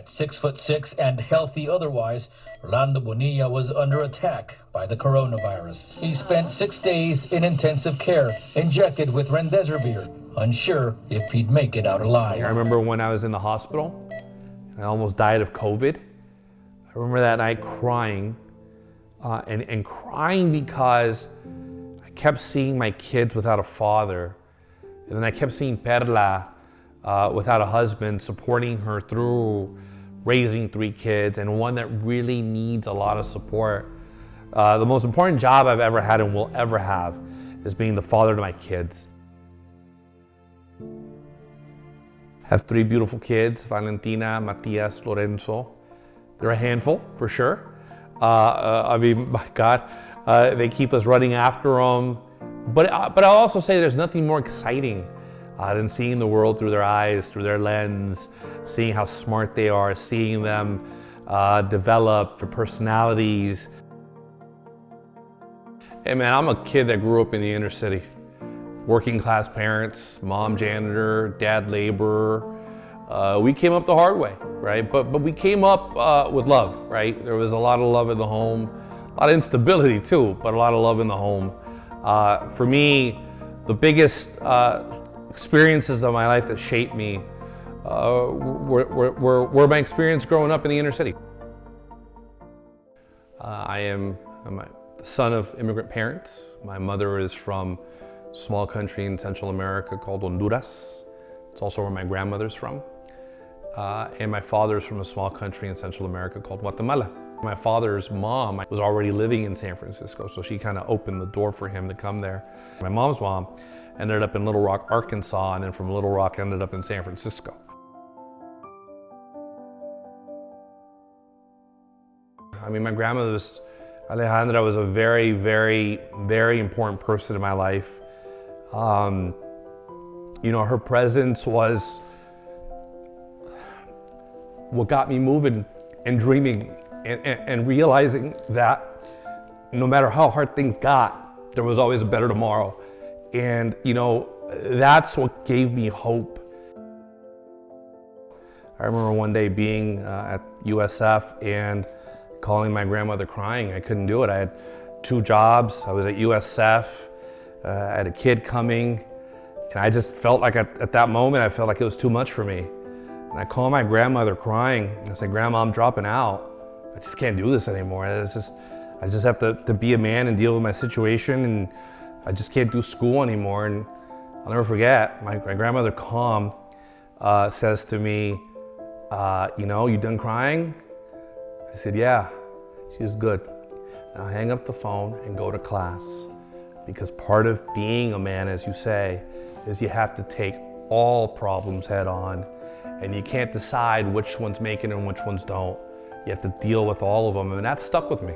At 6'6" and healthy otherwise, Rolando Bonilla was under attack by the coronavirus. He spent 6 days in intensive care, injected with remdesivir, unsure if he'd make it out alive. I remember when I was in the hospital, and I almost died of COVID. I remember that night crying, and crying because I kept seeing my kids without a father, and then I kept seeing Perla without a husband, supporting her through raising 3 kids, and one that really needs a lot of support. The most important job I've ever had and will ever have is being the father to my kids. I have 3 beautiful kids, Valentina, Matias, Lorenzo. They're a handful, for sure. I mean, my God, they keep us running after them. But I'll also say there's nothing more exciting than seeing the world through their eyes, through their lens, seeing how smart they are, seeing them develop their personalities. Hey man, I'm a kid that grew up in the inner city. Working class parents, mom janitor, dad laborer. We came up the hard way, right? But we came up with love, right? There was a lot of love in the home, a lot of instability too, but a lot of love in the home. For me, the biggest experiences of my life that shaped me were my experience growing up in the inner city. I'm the son of immigrant parents. My mother is from a small country in Central America called Honduras. It's also where my grandmother's from. And my father's from a small country in Central America called Guatemala. My father's mom was already living in San Francisco, so she kind of opened the door for him to come there. My mom's mom ended up in Little Rock, Arkansas, and then from Little Rock ended up in San Francisco. I mean, my grandmother Alejandra was a very, very, very important person in my life. You know, her presence was what got me moving and dreaming and realizing that no matter how hard things got, there was always a better tomorrow. And, you know, that's what gave me hope. I remember one day being at USF and calling my grandmother crying. I couldn't do it. I had 2 jobs. I was at USF. I had a kid coming. And I just felt like at that moment, I felt like it was too much for me. And I called my grandmother crying. And I said, Grandma, I'm dropping out. I just can't do this anymore. I just have to be a man and deal with my situation, and I just can't do school anymore. And I'll never forget, my grandmother, calm, says to me, you know, you done crying? I said, yeah. She was good. Now hang up the phone and go to class. Because part of being a man, as you say, is you have to take all problems head on, and you can't decide which ones make it and which ones don't. You have to deal with all of them, and that stuck with me.